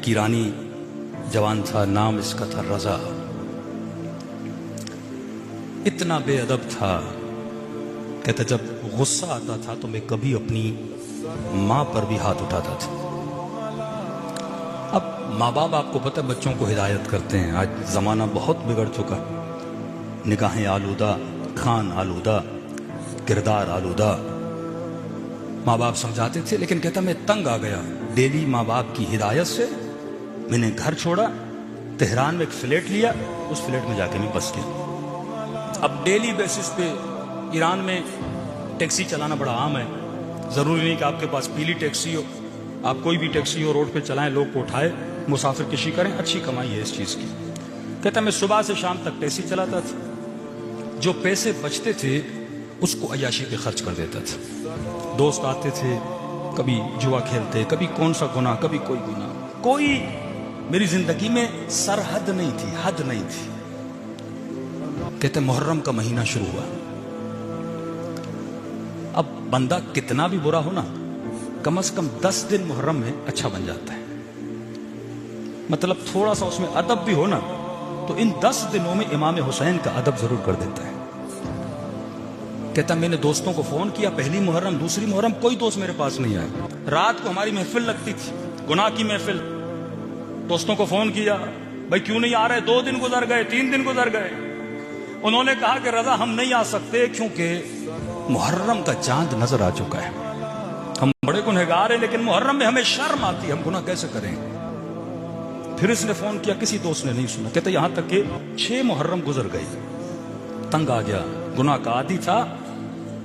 एक ईरानी जवान था, नाम इसका था रजा। इतना बेअदब था, कहते जब गुस्सा आता था तो मैं कभी अपनी माँ पर भी हाथ उठाता था। अब माँ बाप आपको पता है बच्चों को हिदायत करते हैं। आज ज़माना बहुत बिगड़ चुका, निगाहें आलूदा, खान आलूदा, किरदार आलूदा। माँ बाप समझाते थे, लेकिन कहता मैं तंग आ गया डेली माँ बाप की हिदायत से। मैंने घर छोड़ा, तेहरान में एक फ्लैट लिया, उस फ्लैट में जाके मैं बस गया। अब डेली बेसिस पे ईरान में टैक्सी चलाना बड़ा आम है। ज़रूरी नहीं कि आपके पास पीली टैक्सी हो, आप कोई भी टैक्सी हो रोड पे चलाएं, लोग को उठाए, मुसाफिर कशी करें, अच्छी कमाई है इस चीज़ की। कहता मैं सुबह से शाम तक टैक्सी चलाता था, जो पैसे बचते थे उसको अय्याशी पे खर्च कर देता था। दोस्त आते थे, कभी जुआ खेलते, कभी कौन सा गुनाह, कभी कोई गुनाह। कोई मेरी जिंदगी में सरहद नहीं थी, हद नहीं थी। कहते मुहर्रम का महीना शुरू हुआ। अब बंदा कितना भी बुरा हो ना, कम से कम 10 दिन मुहर्रम में अच्छा बन जाता है। मतलब थोड़ा सा उसमें अदब भी हो ना, तो इन 10 दिनों में इमाम हुसैन का अदब जरूर कर देता है। कहता मैंने दोस्तों को फोन किया, पहली मुहर्रम, दूसरी मुहर्रम, कोई दोस्त मेरे पास नहीं आया। रात को हमारी महफिल लगती थी, गुनाह की महफिल। दोस्तों को फोन किया, भाई क्यों नहीं आ रहे? 2 दिन गुजर गए, 3 दिन गुजर गए। उन्होंने कहा कि रजा हम नहीं आ सकते क्योंकि मुहर्रम का चांद नजर आ चुका है। हम बड़े गुनहगार हैं, लेकिन मुहर्रम में हमें शर्म आती है, हम गुनाह कैसे करें? फिर इसने फोन किया, किसी दोस्त ने नहीं सुना। कहते यहां तक कि 6 मुहर्रम गुजर गई, तंग आ गया, गुनाह का आदी था।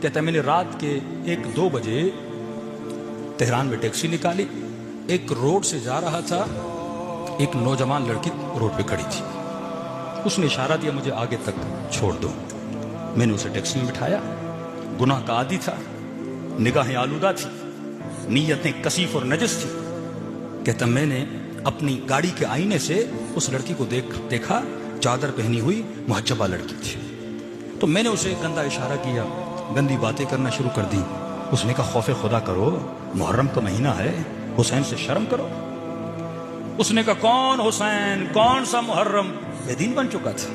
कहते मैंने रात के 1-2 बजे तेहरान में टैक्सी निकाली, एक रोड से जा रहा था, एक नौजवान लड़की रोड पे खड़ी थी। उसने इशारा दिया मुझे आगे तक छोड़ दो। मैंने उसे टैक्सी में बिठाया। गुनाह का आदी था, निगाहें आलूदा थी, नीयतें कसीफ और नजस थी। कहता मैंने अपनी गाड़ी के आईने से उस लड़की को देखा, चादर पहनी हुई मुहज्जबा लड़की थी। तो मैंने उसे गंदा इशारा किया, गंदी बातें करना शुरू कर दी। उसने कहा खौफे खुदा करो, मुहर्रम का महीना है, हुसैन से शर्म करो। उसने कहा कौन हुसैन, कौन सा मुहर्रम? बेदीन बन चुका था।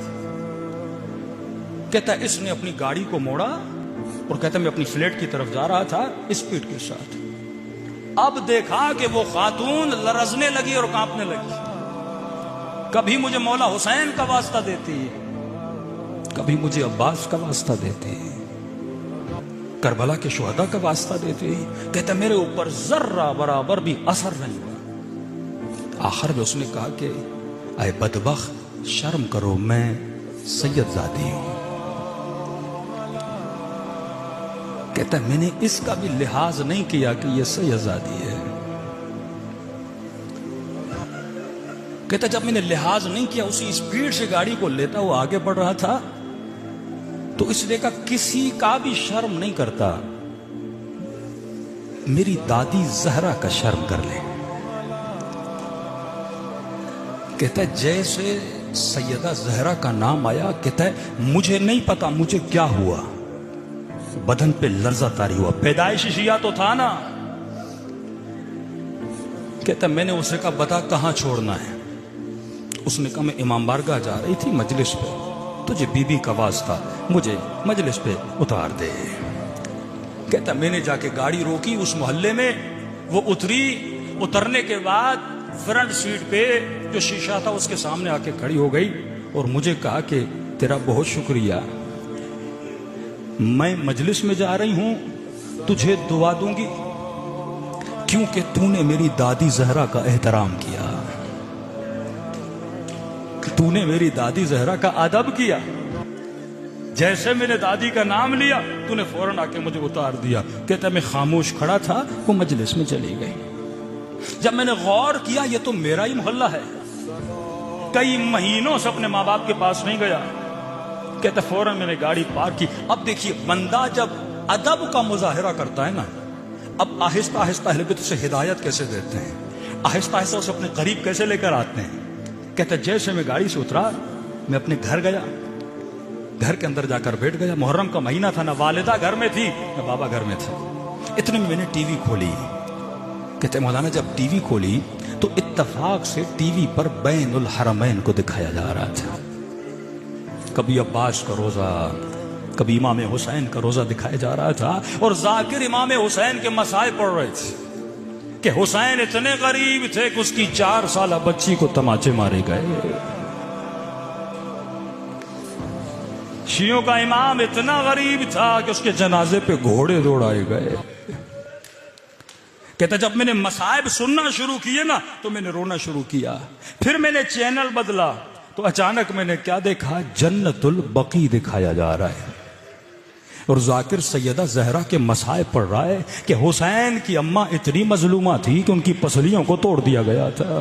कहता इसने अपनी गाड़ी को मोड़ा और कहता मैं अपनी फ्लैट की तरफ जा रहा था स्पीड के साथ। अब देखा कि वो खातून लरजने लगी और कांपने लगी। कभी मुझे मौला हुसैन का वास्ता देती, कभी मुझे अब्बास का वास्ता देती, करबला के शुहदा का वास्ता देती। कहता मेरे ऊपर जर्रा बराबर भी असर नहीं हुआ। आखिर में उसने कहा कि ऐ बदबख्त, शर्म करो, मैं सैयदजादी हूं। कहता मैंने इसका भी लिहाज नहीं किया कि यह सैयदजादी है। कहता जब मैंने लिहाज नहीं किया, उसी स्पीड से गाड़ी को लेता हुआ आगे बढ़ रहा था, तो इसने कहा किसी का भी शर्म नहीं करता, मेरी दादी जहरा का शर्म कर ले। कहता है जैसे सैयदा जहरा का नाम आया, कहता है मुझे नहीं पता मुझे क्या हुआ, बदन पे लर्जा तारी हुआ। पैदाइशी शिया तो था ना। कहता मैंने उसे कहा बता कहां छोड़ना है? उसने कहा मैं इमाम बारगाह जा रही थी मजलिस पे, तुझे बीबी का वास्ता, मुझे मजलिस पे उतार दे। कहता मैंने जाके गाड़ी रोकी उस मोहल्ले में, वो उतरी। उतरने के बाद फ्रंट सीट पे जो शीशा था उसके सामने आके खड़ी हो गई और मुझे कहा कि तेरा बहुत शुक्रिया, मैं मजलिस में जा रही हूं, तुझे दुआ दूंगी क्योंकि तूने मेरी दादी जहरा का एहतराम किया, तूने मेरी दादी जहरा का अदब किया। जैसे मैंने दादी का नाम लिया, तूने फौरन आके मुझे उतार दिया। कहता मैं खामोश खड़ा था, वो मजलिस में चली गई। जब मैंने गौर किया ये तो मेरा ही मोहल्ला है, कई महीनों से अपने माँ बाप के पास नहीं गया। कहता फौरन मैंने गाड़ी पार्क की। अब देखिए बंदा जब अदब का मुजाहिरा करता है ना, अब आहिस्ता आहिस्ता अहले बिदअत से हिदायत कैसे देते हैं, आहिस्ता आहिस्ता उसे अपने करीब कैसे लेकर आते हैं। कहता जैसे मैं गाड़ी से उतरा, मैं अपने घर गया, घर के अंदर जाकर बैठ गया। मुहर्रम का महीना था, ना वालिदा घर में थी ना बाबा घर में था। इतने में मैंने टीवी खोली। कहते मौलाना जब टीवी खोली तो इत्तफाक से टीवी पर बैनुल हरमैन को दिखाया जा रहा था। कभी अब्बास का रोजा, कभी इमाम हुसैन का रोजा दिखाया जा रहा था, और जाकिर इमाम हुसैन के मसाए पढ़ रहे थे कि हुसैन इतने गरीब थे कि उसकी 4 साल बच्ची को तमाचे मारे गए। शियों का इमाम इतना गरीब था कि उसके जनाजे पे घोड़े दौड़ाए गए। कहता जब मैंने मसाइब सुनना शुरू किए ना तो मैंने रोना शुरू किया। फिर मैंने चैनल बदला तो अचानक मैंने क्या देखा, जन्नतुल बकी दिखाया जा रहा है, और जाकिर सैयदा जहरा के मसाइब पढ़ रहा है कि हुसैन की अम्मा इतनी मजलूमा थी कि उनकी पसलियों को तोड़ दिया गया था।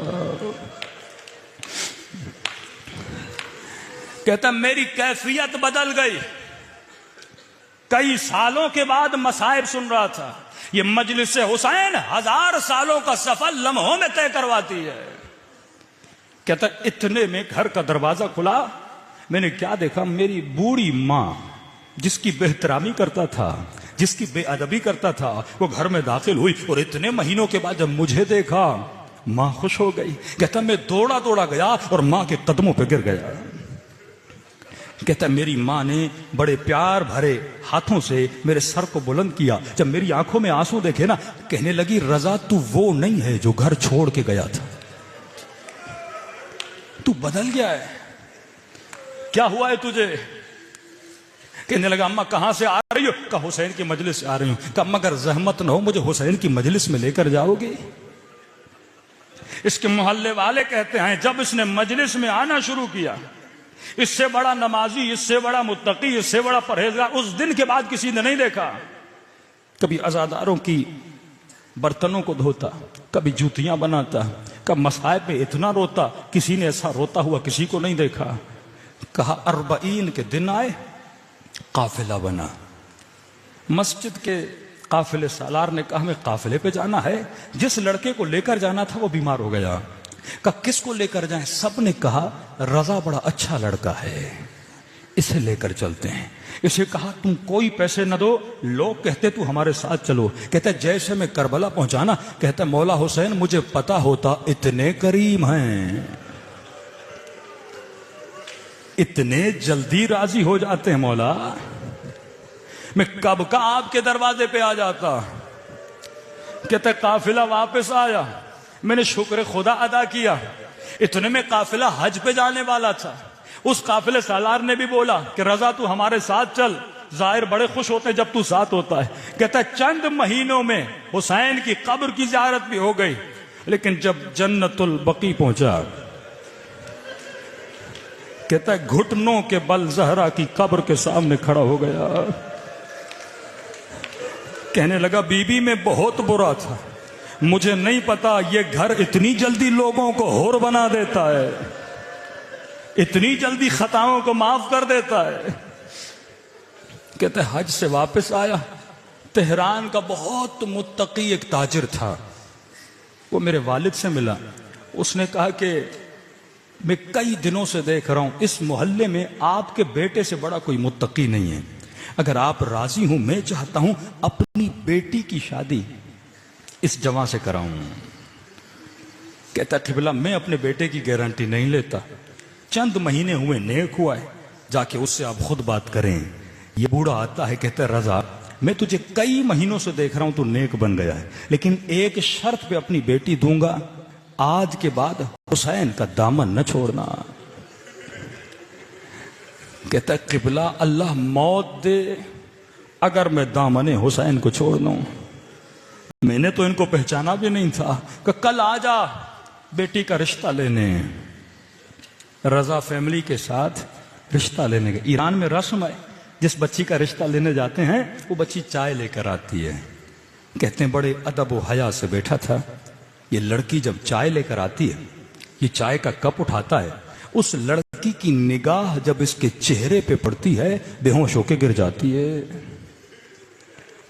कहता मेरी कैफियत बदल गई। कई सालों के बाद मसाइब सुन रहा था। ये मजलिस हुसैन 1000 सालों का सफर लम्हों में तय करवाती है। कहता इतने में घर का दरवाजा खुला, मैंने क्या देखा, मेरी बूढ़ी मां जिसकी बेहतरामी करता था, जिसकी बेअदबी करता था, वो घर में दाखिल हुई, और इतने महीनों के बाद जब मुझे देखा मां खुश हो गई। कहता मैं दौड़ा दौड़ा गया और मां के कदमों पे गिर गया। कहता मेरी मां ने बड़े प्यार भरे हाथों से मेरे सर को बुलंद किया। जब मेरी आंखों में आंसू देखे ना, कहने लगी रजा तू वो नहीं है जो घर छोड़ के गया था, तू बदल गया है, क्या हुआ है तुझे। कहने लगा अम्मा कहां से आ रही हो, कहा हुसैन की मजलिस से आ रही हूं। कहा अम्मा अगर जहमत न हो मुझे हुसैन की मजलिस में लेकर जाओगे। इसके मोहल्ले वाले कहते हैं जब इसने मजलिस में आना शुरू किया, इससे बड़ा नमाजी, इससे बड़ा मुत्तकी, इससे बड़ा परहेजगार उस दिन के बाद किसी ने नहीं देखा। कभी अजादारों की बर्तनों को धोता, कभी जूतियां बनाता, कभी मसाइब में इतना रोता, किसी ने ऐसा रोता हुआ किसी को नहीं देखा। कहा 40 के दिन आए, काफिला बना। मस्जिद के काफिले सालार ने कहा हमें काफिले पे जाना है। जिस लड़के को लेकर जाना था वो बीमार हो गया। कहा किसको लेकर जाएं? सब ने कहा रजा बड़ा अच्छा लड़का है, इसे लेकर चलते हैं। इसे कहा तुम कोई पैसे न दो, लोग कहते तू हमारे साथ चलो। कहता जैसे मैं करबला पहुंचाना, कहता मौला हुसैन मुझे पता होता इतने करीम हैं, इतने जल्दी राजी हो जाते हैं मौला, मैं कब का आपके दरवाजे पे आ जाता। कहता काफिला वापस आया, मैंने शुक्र खुदा अदा किया। इतने में काफिला हज पे जाने वाला था। उस काफिले सालार ने भी बोला कि रजा तू हमारे साथ चल, जाहिर बड़े खुश होते हैं जब तू साथ होता है। कहता है चंद महीनों में हुसैन की कब्र की ज़ियारत भी हो गई, लेकिन जब जन्नतुल बकी पहुंचा, कहता है घुटनों के बल जहरा की कब्र के सामने खड़ा हो गया। कहने लगा बीबी में बहुत बुरा था, मुझे नहीं पता ये घर इतनी जल्दी लोगों को होर बना देता है, इतनी जल्दी खताओं को माफ कर देता है। कहते हज से वापस आया, तेहरान का बहुत मुत्तकी एक ताजिर था, वो मेरे वालिद से मिला। उसने कहा कि मैं कई दिनों से देख रहा हूं इस मोहल्ले में आपके बेटे से बड़ा कोई मुत्तकी नहीं है, अगर आप राजी हूं मैं चाहता हूं अपनी बेटी की शादी इस जवां से कराऊं। कहता ठिबला मैं अपने बेटे की गारंटी नहीं लेता, चंद महीने हुए नेक हुआ है, जाके उससे आप खुद बात करें। ये बूढ़ा आता है, कहता है रजा मैं तुझे कई महीनों से देख रहा हूं, तू नेक बन गया है, लेकिन एक शर्त पे अपनी बेटी दूंगा, आज के बाद हुसैन का दामन न छोड़ना। कहता है किबला अल्लाह मौत दे अगर मैं दामन हुसैन को छोड़ दूं। मैंने तो इनको पहचाना भी नहीं था कि कल आ जा बेटी का रिश्ता लेने। रजा फैमिली के साथ रिश्ता लेने गए। ईरान में रस्म है, जिस बच्ची का रिश्ता लेने जाते हैं वो बच्ची चाय लेकर आती है। कहते हैं बड़े अदब व हया से बैठा था। ये लड़की जब चाय लेकर आती है, ये चाय का कप उठाता है, उस लड़की की निगाह जब इसके चेहरे पे पड़ती है बेहोश होके गिर जाती है।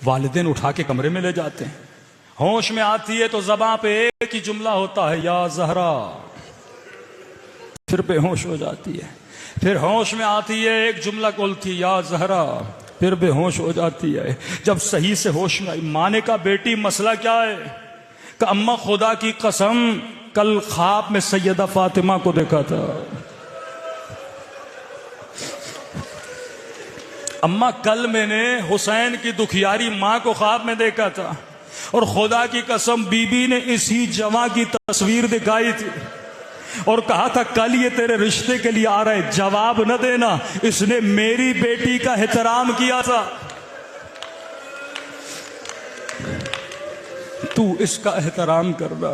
वालिदैन उठा के कमरे में ले जाते हैं, होश में आती है तो ज़बां पे एक ही जुमला होता है या ज़हरा, फिर बेहोश हो जाती है। फिर होश में आती है, एक जुमला बोलती या ज़हरा, फिर बेहोश हो जाती है। जब सही से होश में आई, माँ ने कहा बेटी मसला क्या है? कि अम्मा खुदा की कसम कल ख्वाब में सैयदा फातिमा को देखा था। अम्मा कल मैंने हुसैन की दुखियारी मां को ख्वाब में देखा था और खुदा की कसम बीबी ने इसी जवां की तस्वीर दिखाई थी और कहा था कल ये तेरे रिश्ते के लिए आ रहा है, जवाब न देना, इसने मेरी बेटी का एहतराम किया था, तू इसका एहतराम करना।